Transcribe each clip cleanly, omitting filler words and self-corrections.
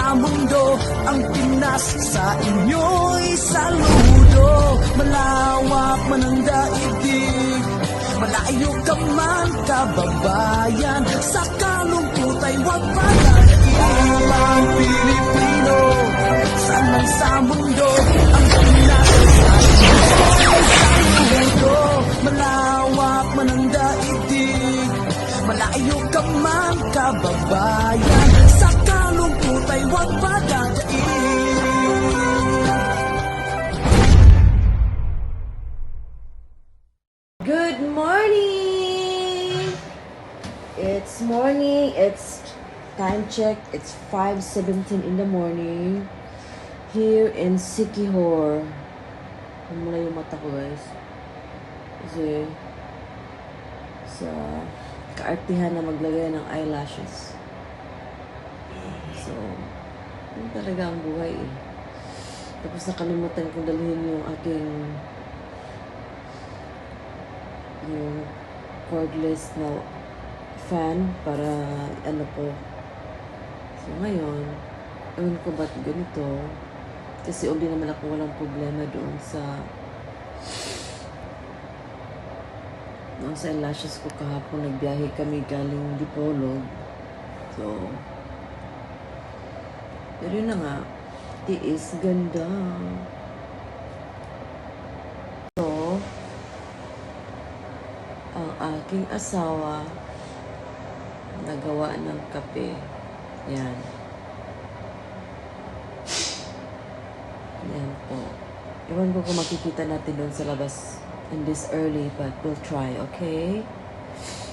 sa mundo, ang Pinas sa inyo'y saludo. Malawak man ang daigdig, malayo ka man kababayan, sa kalungkot ay huwag palakihin. Ang Pilipino, saan man sa mundo, ang Pinas sa inyo'y saludo. Malawak man ang daigdig, malayo ka man kababayan, sa kalungkot ay huwag padadaig. Good morning! It's morning. It's time check. It's 5:17 in the morning here in Siquijor. Mula yung mata ko, guys. Kasi sa kaartihan na maglagay ng eyelashes. So, yun talaga ang buhay eh. Tapos nakalimutan kong dalhin yung aking yung cordless na fan para ano po. So ngayon, ewan ko ba't ganito. Kasi uli naman ako walang problema doon sa eyelashes ko kahapon. Nagbiyahe kami galing Dipolog. So, pero yun na nga, tiis ganda. So, ang aking asawa nagawa ng kape. Yan. Yan po. Iwan ko kung makikita natin doon sa labas in this early, but we'll try, okay?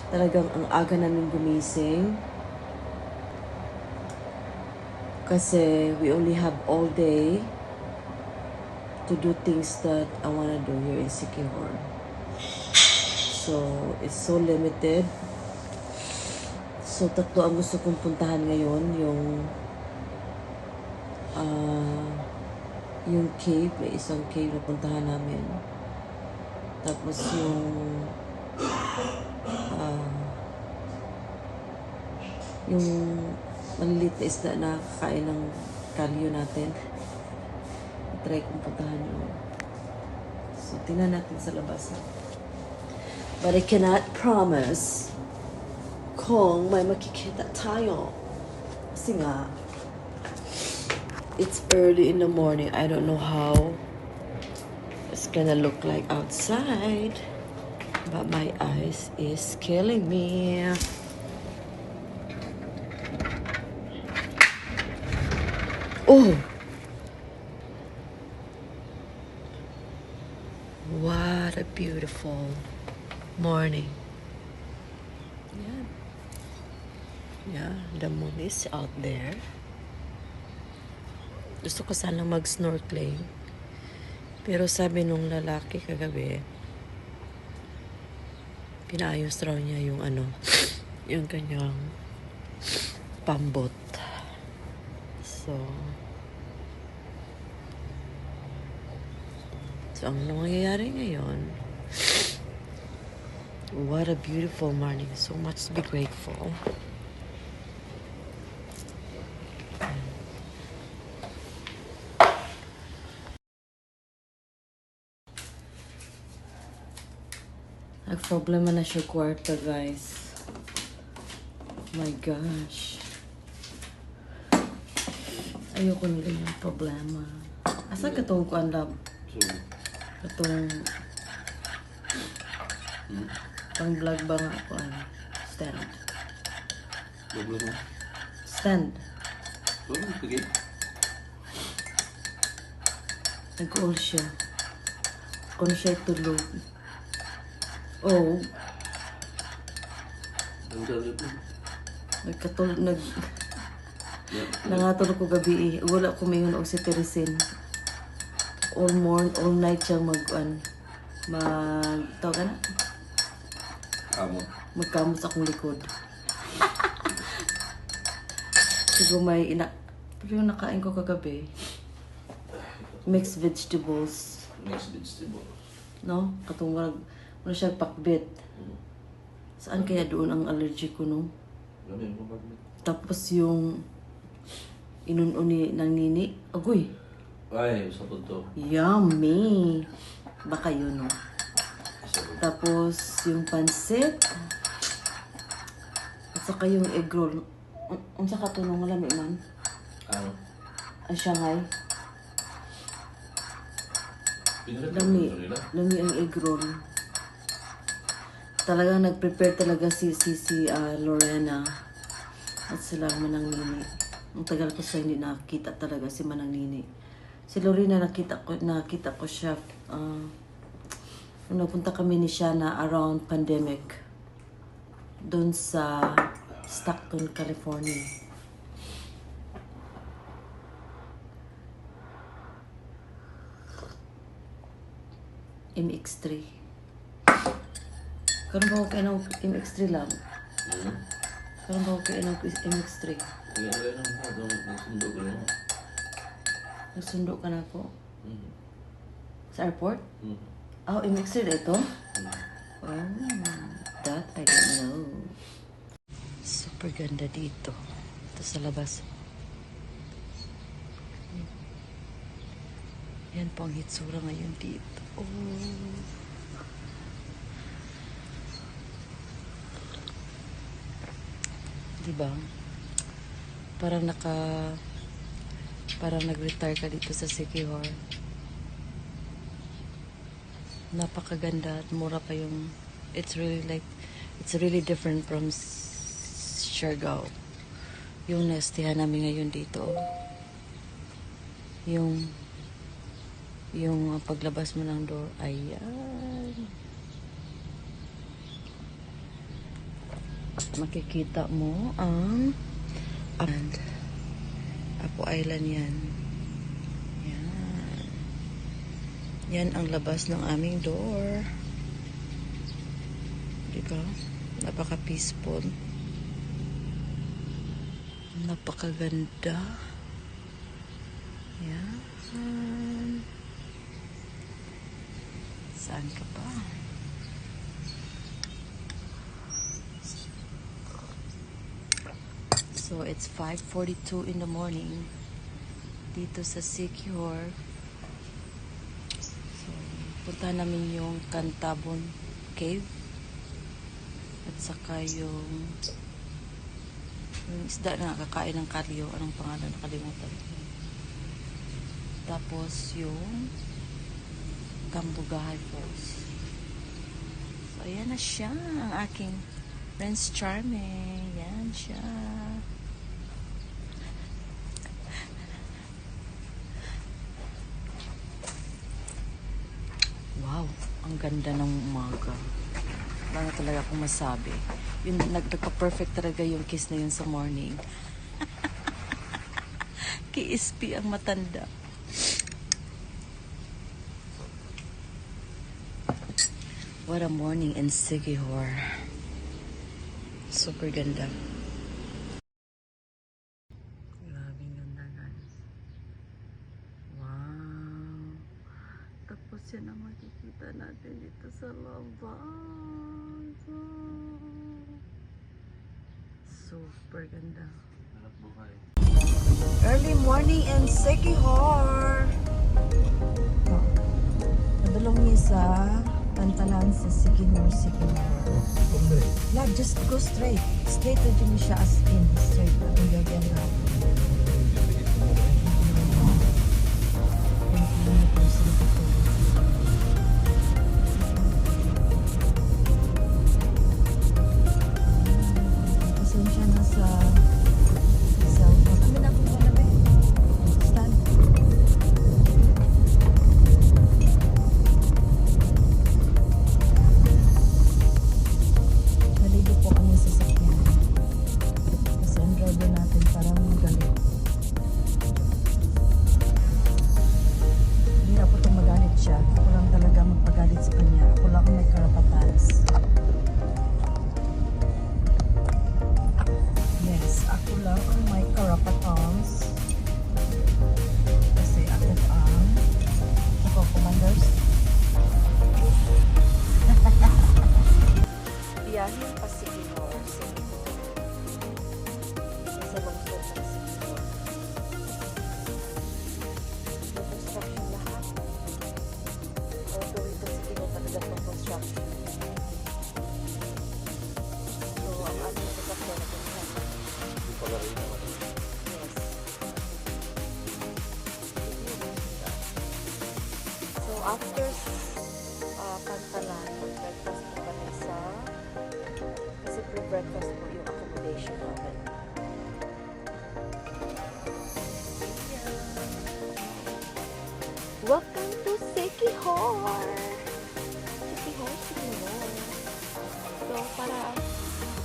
Talagang ang aga namin gumising. Kasi we only have all day to do things that I wanna do here in Siquijor. So, it's so limited. So, tatlo ang gusto kong puntahan ngayon. Yung cave. May isang cave na puntahan namin. Tapos yung maliliit na isda na kakain ng kalyo natin. Try kong puntahan yun. So, tingnan natin sa labas. But I cannot promise kung may makikita tayo. Kasi nga, it's early in the morning. I don't know how it's gonna look like outside. But my eyes is killing me. Oh! What a beautiful morning. Yeah, the moon is out there. Gusto ko sana mag-snorkeling. Pero sabi nung lalaki kagabi, pinaayos raw niya yung yung kanyang pambot. So ang nangyayari ngayon, what a beautiful morning. So much to be grateful. Nag-problema na siya kwarto, guys. My gosh. Ayoko nila yung problema. Asa ka itong kuan lab? Itong pang vlog ba nga kuan? Stand. Stand. Nag-all siya. Kung siya tulog. Oh. Nangatulog ko gabi eh. Wala ko mayon og si Teresin. All night siyang tawag na? Magkamot sa akong likod. Siguro pero yung nakain ko kagabi, mixed vegetables. No? Katong wala siya pakbit. Saan kaya doon ang allergy ko, no? Tapos yung inununi ng nini. Agoy, Ay, sa to. yummy. Baka yun, no? Isa po. Tapos, yung pansit. At saka yung egg roll. Unsa ka to nung lami man? Ano? Ang Shanghai. Pinalit Lami. nila? Lami ang egg roll. Talagang nag-prepare talaga si Lorena. At sila Manang Nini. Ang tagal ko siya hindi nakita talaga si Manang Nini. Si Lorena nakita ko siya nung napunta kami ni Shana around pandemic. Doon sa Stockton, California. MX3. Karon ba ko kayo ng MX3 lang? Karon ba ko kayo ng MX3? Kaya kaya nang nagsundo ko lang. Nagsundo ka na po? Mm. Sa airport? Mm. Oh, MX3 na ito? Oh, that I don't know. Super ganda dito. Ito sa labas. Yan po ang hitsura ngayon dito. Oh. Diba? Parang nag-retire ka dito sa Siquijor. Napakaganda at mura pa yung it's really different from Siargao. Yung nestihan namin ngayon dito. Yung paglabas mo ng door, ayan. Makikita mo ang Apo Island yan. Yan. Yan ang labas ng aming door. Diba? Napaka-peaceful. Napakaganda. Yan. Saan ka pa? So, it's 5:42 in the morning dito sa Siquijor. So, punta namin yung Cantabon Cave at saka yung isda na nakakain ng kalyo. Anong pangalan? Nakalimutan. Tapos yung Gambugahay Falls. So, ayan na siya ang aking Prince Charming. Yan siya. Wow, ang ganda ng umaga. Wala na talaga akong masabi. Yun, nagka-perfect talaga yung kiss na yun sa morning. Kiispi ang matanda. What a morning in Siquijor. Super ganda. Grabing ganda, guys. Wow. Tapos yan ang makikita natin dito sa labas. Super ganda. Hanap buhay. Early morning in Siquijor. Padulong niya sa Pantalan sa Siquijor. Yeah, just go straight. Straight to din siya as in. Straight. Ang gaganda. Pasensya na sa cellphone. Amin ako pa na ba? Stand. Naligo po kami sa sakyan. Kasi ang driver natin parang magalit. Hindi na po itong magalit So, ang ating sasakyan na ganyan. Hindi pala rin naman. Yes. So, after Pantalan, breakfast po kami kasi pre-breakfast po yung accommodation namin. Welcome to Siquijor! Siquijor. So, para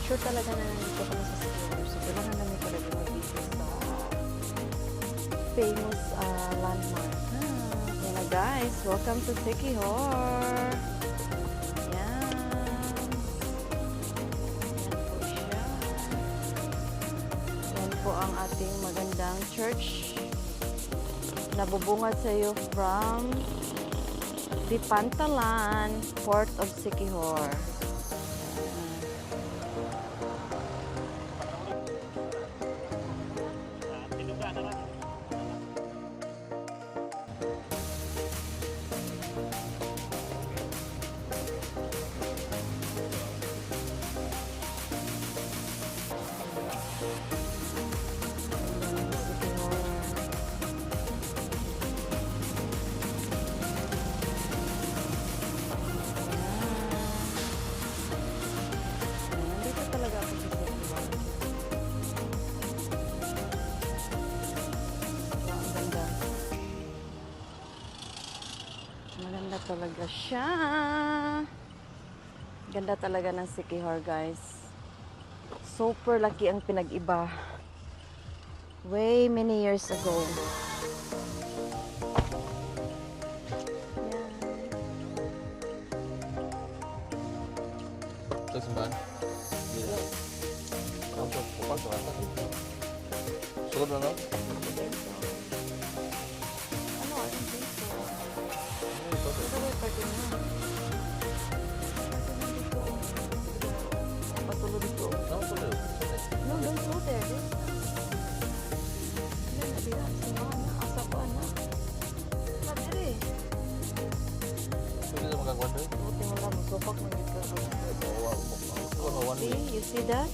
sure talaga na nandito kami sa Siquijor. So, kailangan namin talaga mag-visit sa famous landmark. Yan na guys, welcome to Siquijor! Yan. Yan po siya. Yan po ang ating magandang church. Nabubungad sa iyo from the Pantalan, Port of Siquijor. Nandito talaga ako sa Siquijor. Ang ganda. Maganda talaga siya. Ganda talaga ng Siquijor, guys. Super laki ang pinag-iba. Way many years ago. Yan. Ito simbahan? Iya. Ang pupas sa kanta. Sulod na no? Ano? I don't think so. Ito. Ito may parking na. Patuloy dito. Saan po tayo? No, don't go there. Hindi, nabira. Simbahan na. Asa ko, anak. Nabira eh. Pwede na magkakwan doon? Buti mo lang, masupak mo dito. See, you see that?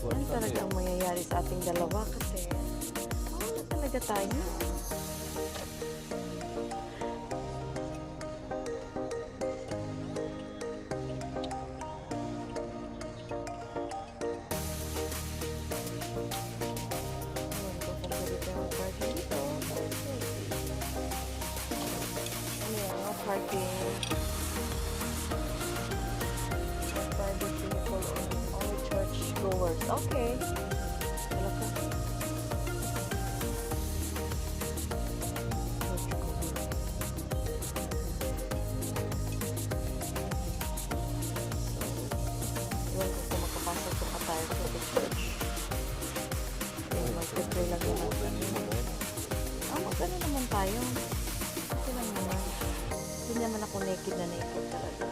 Ano talaga ang mangyayari sa ating dalawa kasi na talaga tayo. Ayan, kung pwede tayo parking dito. Ayan, no parking. Private vehicle only church goers. Okay. Wala ka. Church goers. So, iwan ko kung makapasok ko pa tayo sa the church. Mag-pray lang naman. Magkano naman tayo? Okay lang naman. Hindi naman ako naked na naked talaga.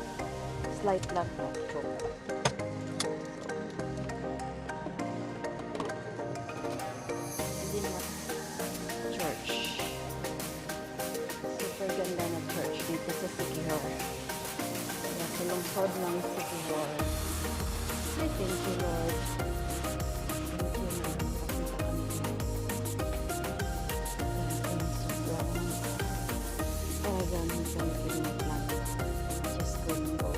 Slight lang po. Joke. Hindi naman. Church. Super ganda na church dito sa Siquijor. Sa lungsod ng Siquijor. I thank you, Lord. Thank you, Lord. Papunta kami dito. Talagang hindi kami pinag-plan. Just couldn't go.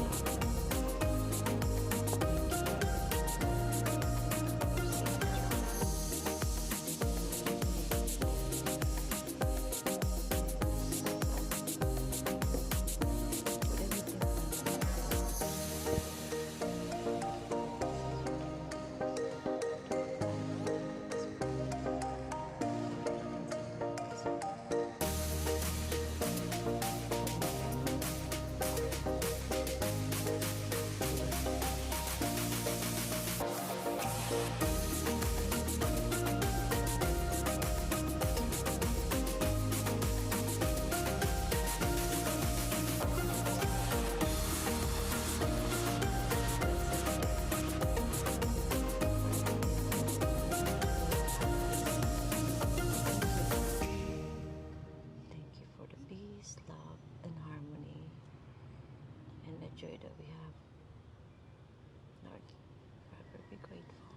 joy that we have. Lord, forever be grateful.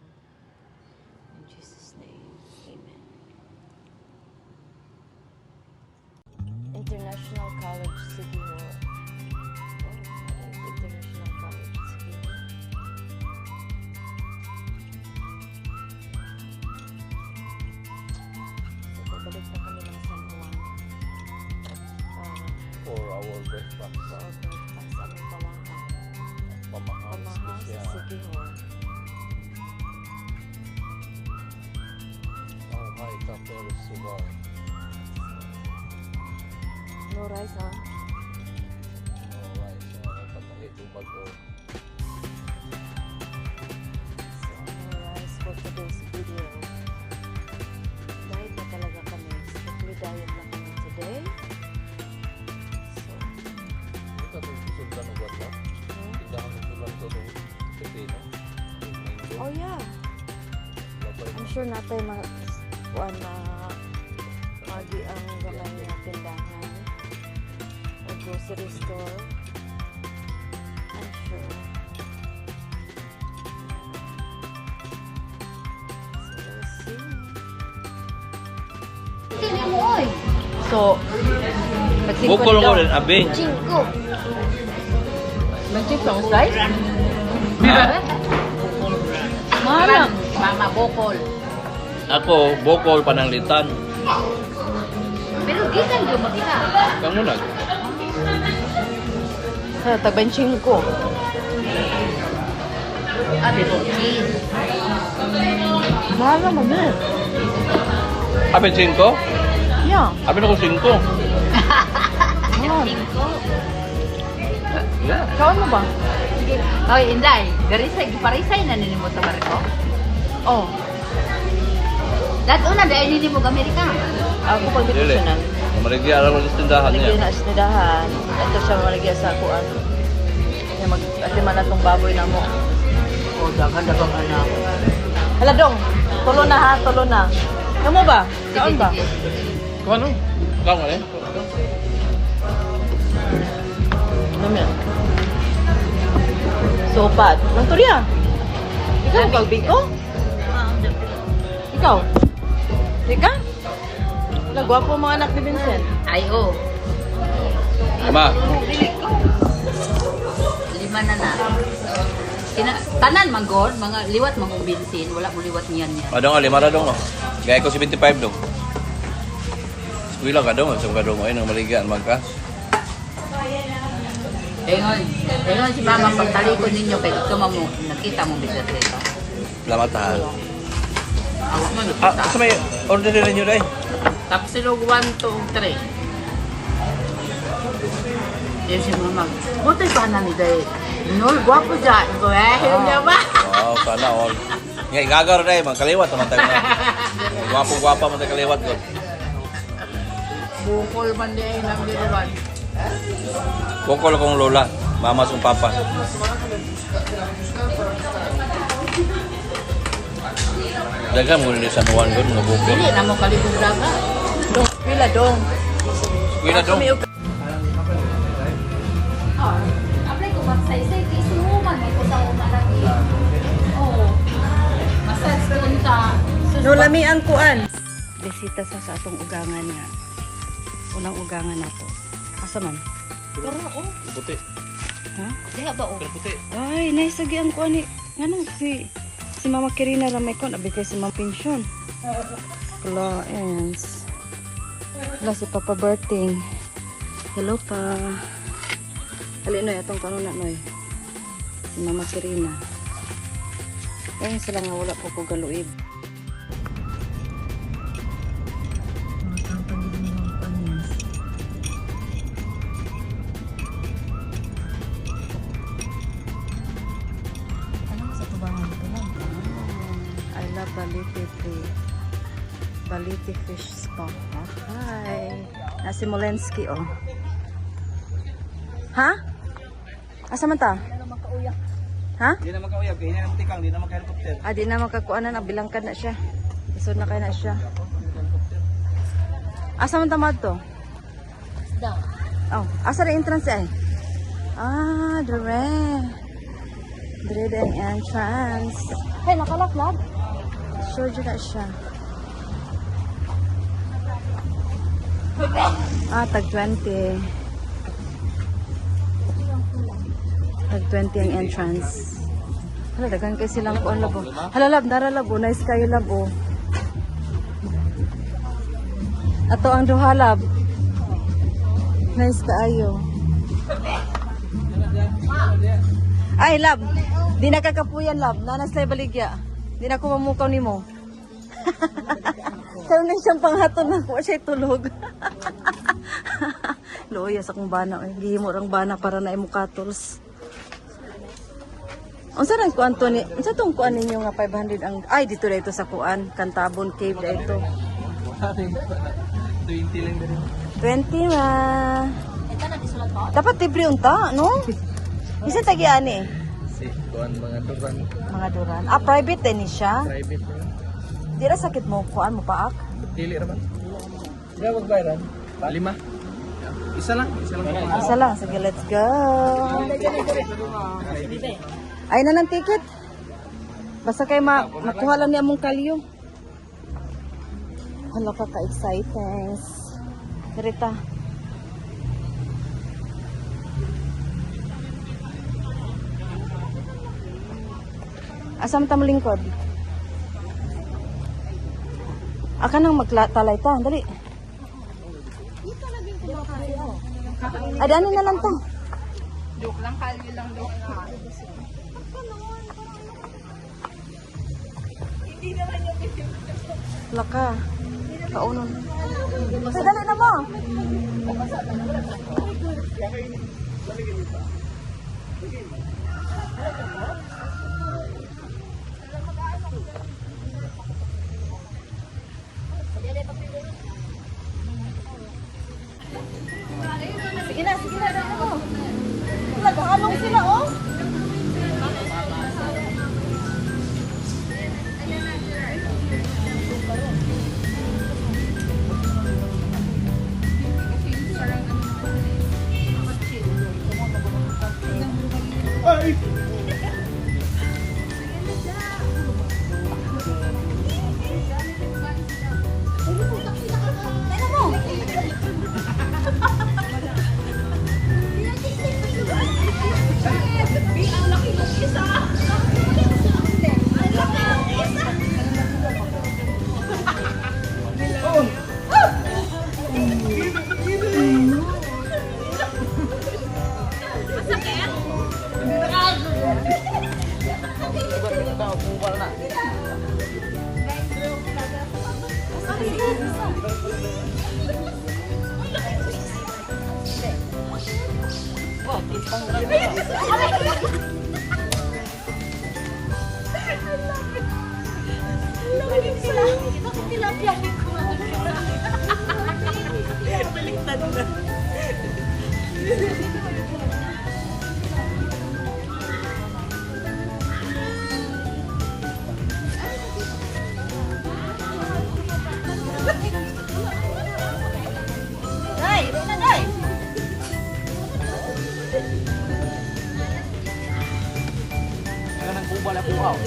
In Jesus' name, amen. International College City Hall. International College City Hall. So, babalik na kami ng San Juan. 4-hour breakfast. Sa breakfast, aming pamahang. Pamahang Pamahang sa siya. City Hall. Ang high copper sugar. No rice, ha? Alright, so patahi tubag o. So, no rice for today's video. Diet na talaga kami. Strictly diet lang kami today. So, Ito itong susultan ng wala. Tindahan ng sulan ito itong pepino. oh yeah. I'm sure natin kuan na magi ang gamay na tindahan o grocery store. I'm sure. So, we'll see. So, Bukol ko rin, abi. mag-chingkong slice? Malam. Mama bokol. Ako, bukol pananglitan. Pero gikan yung makita. Kang munag. Tagbanching ko. Abi po, cheese. Malam mo na. Abi 5? Yeah. Abi na ko 5. Yeah. Kawan mo ba? Oh, Inday. Garisay, giparisay na nini mo sa barko? Oh. Lahat una, dahil nini mo Amerika. Ako pag Dili. bitusunan. Marigi alam ko sa tindahan Maligya niya. na isnadahan. Ito siya maligya sa kuan. Kaya mag-atiman na itong baboy na mo. Oh, dagan-dagang anak. Hala dong, tulo na ha, tulo na. Kamu ba? Kaon ba? Kung ano? Kang ano? Ano yan? Sopat. Ang turya. Ikaw, kalbiko? Ikaw? Ika? Wala, gwapo mga anak ni Vincent. Ay, oh. Ma, Lima na na. Tanan manggod, mga liwat mga binsin, wala mo liwat niyan yan. adong ali mara dong. Gaya ko 75 dong. Eskwela ka dong, sa kadong ay nang maligaan magka. Engon si mama pagtalikod ninyo kay ito mo nakita mo bigat dito. Salamat ha. Awak mo Ah, nakita. sa may order na niyo dai. Tapos silog 1, 2, 3. Yung si mama, butoy pa na ni Day. Nol, guwapo dyan. Ko hilom niya ba? Wow, sana all. Nga igagar dai, magkaliwat naman tayo na. Gwapo-gwapa man tayo kaliwat ko. Bukol man di ay nang diruan. Bukol kong lola, mama sung papa. Dagan mo ni San Juan doon, mga bukol. Dili na mo kalibog daga. Dong, pila dong. Eskwela dong. Apalagi kung magsaysay, kay sumuman mo ko sa una lagi. Oo. Massage punta. No, lami ang kuan. Bisita sa atong ugangan niya. Unang ugangan nato. Asa man? Puti. Ha? Diha ba o? Puti. Ay, naisagi ang kuan ni. Nganong si Mama Kirina ramay kon, abi kay si Mama Pensyon. Clients. Wala si Papa Berting. Hello pa. Hali noy, atong kanon na noy. Si Mama Kirina. Ayun sila nga wala po ko galuib. I love Baliti Fish Spa. Hi. Nasi Molensky, oh. Ha? Asa man ta? Ha? Di na makauyab, kaya na tikang, di na maka-helicopter. Ah, di na makakuanan, nabilangkan na siya. Isod na kayo na siya. Asa man tamad to? Daw. Oh, asa na entrance ay? Ah, dire. Dire din entrance. Hey, nakalaklab? Sure dyan na siya. Ah, tag 20. Tag 20 ang entrance. Hala, dagan kayo silang kuan labo. Hala, lab, dara labo. Nice kayo labo. Ato ang duha lab. Nice kaayo. Ay, lab. Di na kakapuyan, lab. Nanas na baligya. Di na ko mamukaw ni mo. Karoon na siyang panghaton na ko siya tulog. Loyas akong bana. Gihimo rang bana para na imukatols. Unsa nang kuan to ni? Unsa tong kuan ninyo nga 500 ang ay dito na ito sa kuan, Cantabon Cave na ito. 20 lang din. 20 ma. Dapat libre unta, no? Isa tagi ani. Si kuan mga duran, Mga duran. Ah, private din ni siya. private na. Di ra sakit mo kuan mo paak. Dili ra man. Gawag bayaran. 5. Isa lang pa. Isa lang, sige, let's go. Ay na ng ticket. Basta kay makuha lang niya mong kalyo. Hala ka ka-excited. Rita. Asam tam lingkod. Aka nang magtalay ta, dali. Adanin na lang to. Joke lang, kalyo lang daw. Laka. Kaunon. Sa dali na mo. Sige na, dali mo. Naghalong sila, oh. Kanang kubal ako aw.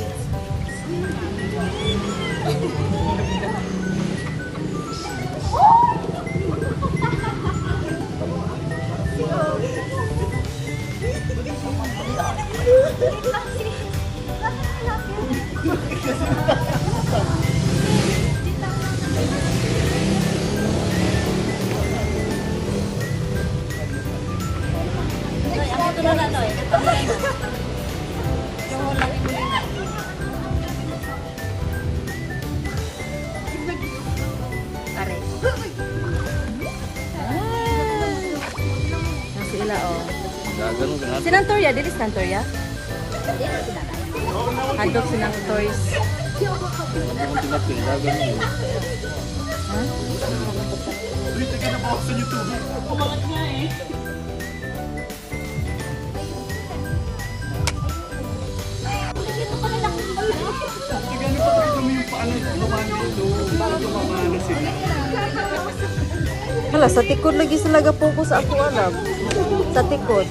Nasa ila, oh. Ganun ka na. Sinang Torya? Dili sinang Torya? Hadok sinang toys. Ang tinapil, ganun. Hala, sa tikod lagi sila gapokus sa ako alam. Sa tikod.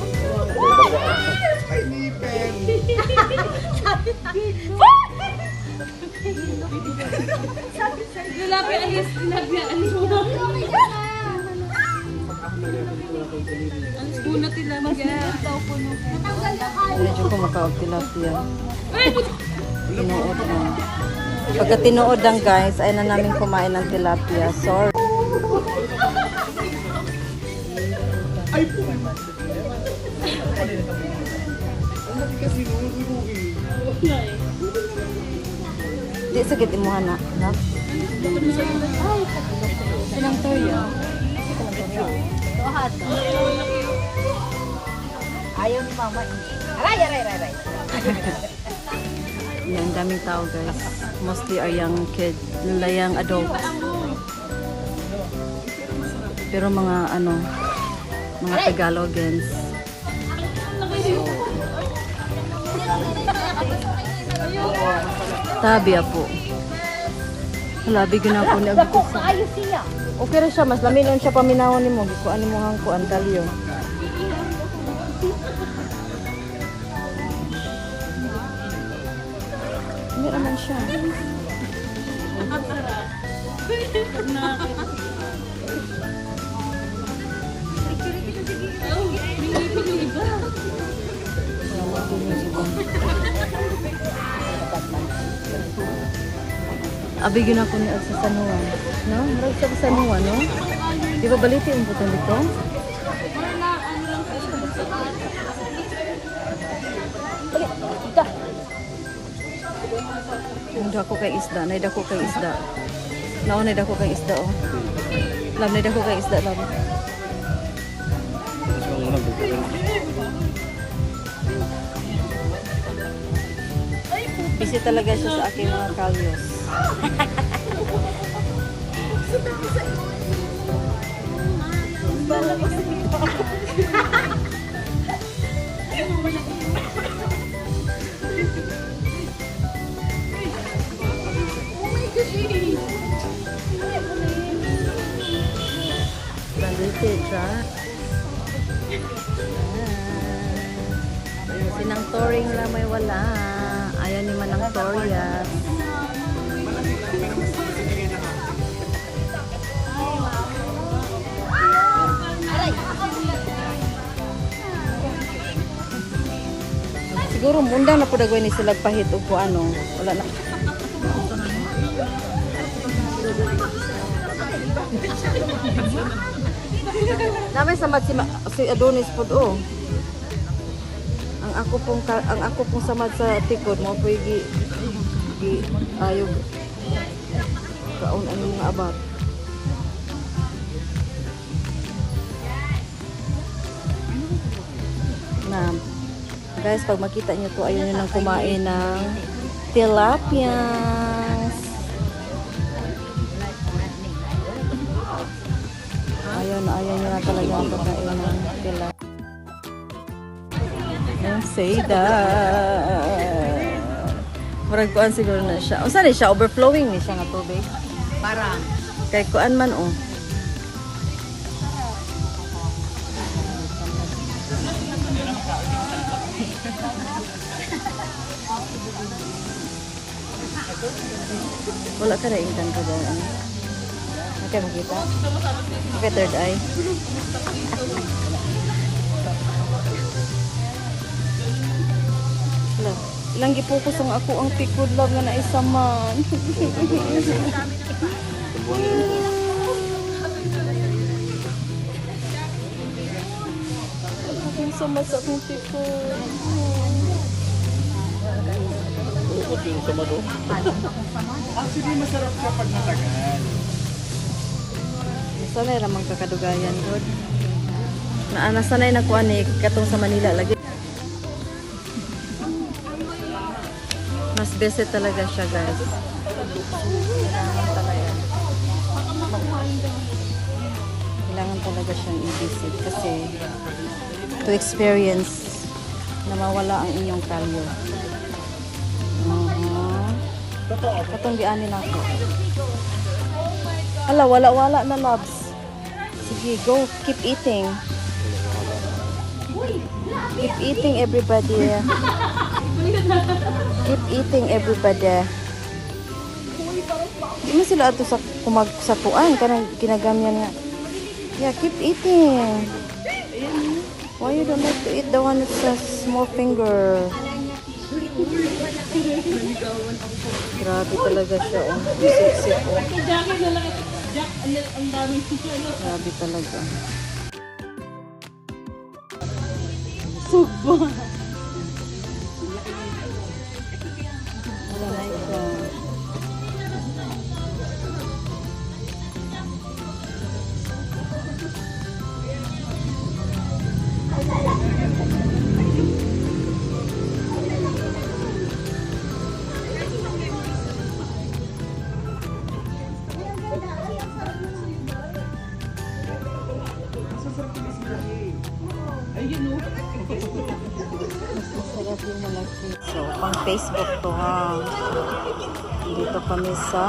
Lalaki alis, tilapia alis mo. Alis muna tilapia. Medyo ko makaog tilapia. Tinuod na. Pagka tinuod lang guys, ay na namin kumain ng tilapia. Sorry. Di sakit imuha na. No? Sinang toyo. Ayaw ni mama. Aray, aray, aray, aray. Yan, daming tao guys. Mostly are young kids. Nila young adults. Pero mga ano, mga Tagalogans. Tabia po. Wala, bigyan ako ni Agpo. Ayos siya. Okay rin siya, mas laminon siya paminawon ni mo. Gikuan ni mo hangkuan kalyo. Hindi naman siya. Abigin ako ni sa San Juan. No? Marag sa San Juan, no? Di ba baliti yung putang dito? Yung dako kay isda. Naidako kay isda. Naidako kay isda, oh. Lam, naidako kay isda, lam. Busy talaga siya sa aking mga kalyos. Balite, tra. Sinang touring lang may wala. Ayaw ni Manang Torias. Siguro mundang na po dagway ni sila pahit o kung ano. Wala na. Namin samad si Adonis po do. Ang ako pong samad sa tikod mo po gi ayog kaon ang mga abat. Na guys, pag makita niyo to, ayun nang kumain ng tilapia. Ayun nyo na talaga ang pagkain ng tilapia. Don't say that. Marag kuan siguro na siya. O saan siya? Overflowing ni siya nga tubig. Parang. Kay kuan man oh. Wala ka na ingkan ka dyan. Okay, makita? Okay, third eye. Ilang gipokus ang ako ang tikod lang nga naisaman. Ang sama sa akong tikod. Ukot yung sama doon. Actually, masarap siya pag matagal. Sanay ramang kakadugayan, God. Nasanay na kuan eh, katong sa Manila lagi. Mas best talaga siya, guys. Kailangan talaga siyang i-visit kasi to experience na mawala ang inyong kalyo. Katong gianin ako. Hala, wala na, loves. Sige, go. Keep eating. Keep eating, everybody. Keep eating, everybody. Di mo sila ato sa kumagsapuan kanang ginagamyan nga. Yeah, keep eating. Why you don't like to eat the one that says small finger? Grabe talaga siya, oh. Sip-sip, oh. Grabe talaga. Suba. Wala na ito. Masarap yung malaki. So, pang Facebook to ha. Dito kami sa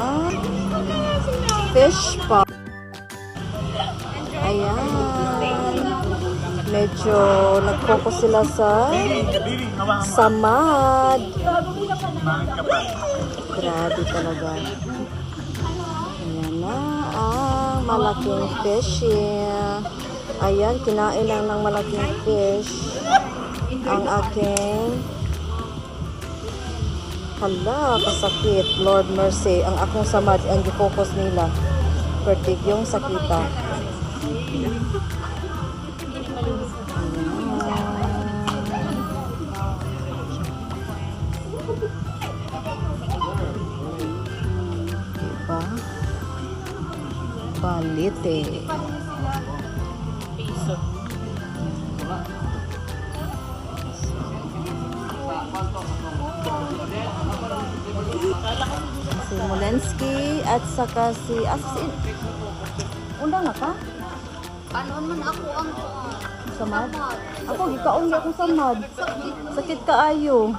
fish pub. Ayan. Medyo nag-focus sila sa samad. Grabe talaga. Ayan na ang malaking fish. Ayan, kinain lang ng malaking fish ang aking hala, kasakit. Lord mercy. Ang akong samad, ang focus nila. Pertig yung sakita. Diba? Balite. Si Mulensky at saka si Asin. Undang na ka? Kanon man ako ang Samad? Ako, gikaon ako samad. Sakit kaayo.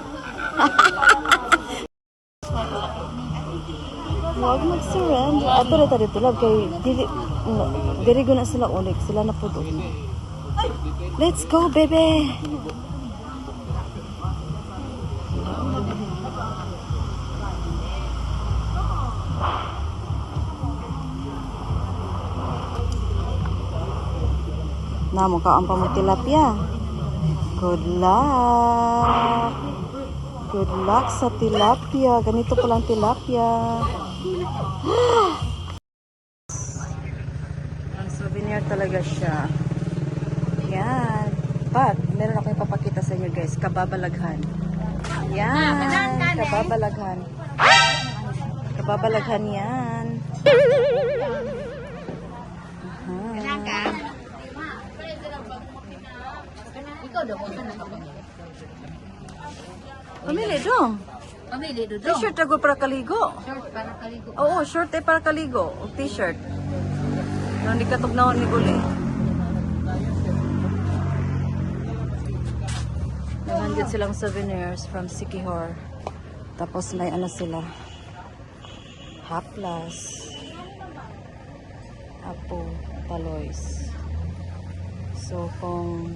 Huwag mag-surrender. Ato rin tayo tulad kay diri ko na sila ulit. Sila na po doon. Let's go, baby! Na, mukha ang pamutilapia. Good luck! Good luck sa tilapia. Ganito palang tilapia. Ang souvenir talaga siya. Yan. But, meron akong ipapakita sa inyo guys. Kababalaghan. Yan. Kababalaghan. Kababalaghan yan. ikaw daw ka na Pamili dong. pamili do. T-shirt ako para kaligo. Short para kaligo. Oo, short ay para kaligo. O t-shirt. Nung di katugnaon ni Guli. Nangandyan silang souvenirs from Sikihor. Tapos may ano sila. Haplas. Apo. Taloys. So, kung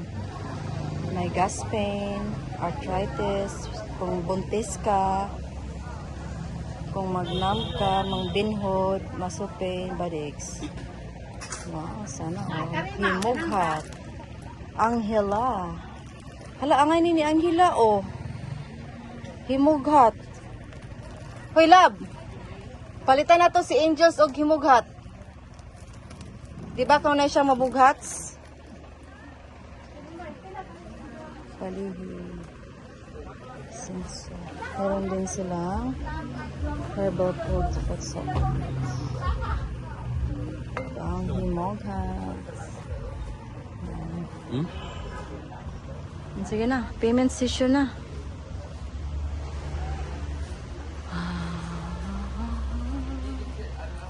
may gas pain, arthritis, kung buntis ka, kung magnam ka, mangbinhod, masupin, badiks. Wow, sana all. Himughat. Anghela. Hala, angay ni Anghela, oh. Himughat. Hoy, lab. Palitan na to si Angels og himughat. Diba kung na siya mabughats? Palihi. Sinso. Meron din silang herbal foods for soap. Ang himoghats. Sige na, payment session na.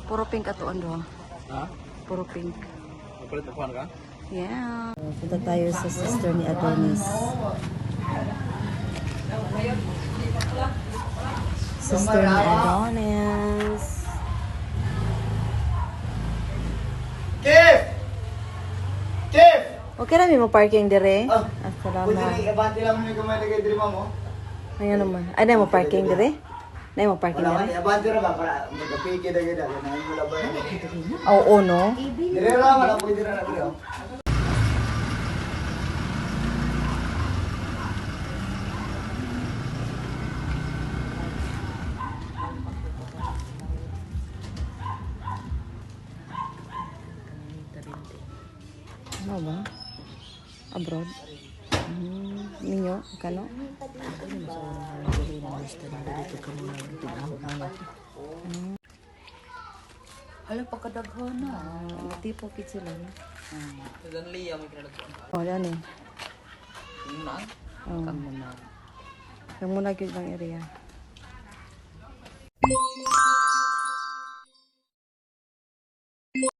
Puro pink atoan doon. Ha? Puro pink. Papalit ako ka? Yeah. Punta tayo sa sister ni Adonis. Sister ni Adonis. Kif! Kif! Okay na mo parking dire? Ah. Salamat. Abante lang mo yung kumain kay Drima mo. Ayan naman. Ay, na mo parking dire? Na mo parking Wala dire? ka, abante ra ba para magkapiki na ganda. Kanahin mo lang ba yan? Oo, no? Dire ra, wala pwede ra na dire. Ano ba? Abroad? Ninyo? Kano? Hala, pagkadaghan na. Tipo kit sila. no? Dan Lia may kinalagyan. Oh, yan eh. Yung na? Oh. Kamu na. Yung muna gyud ang area.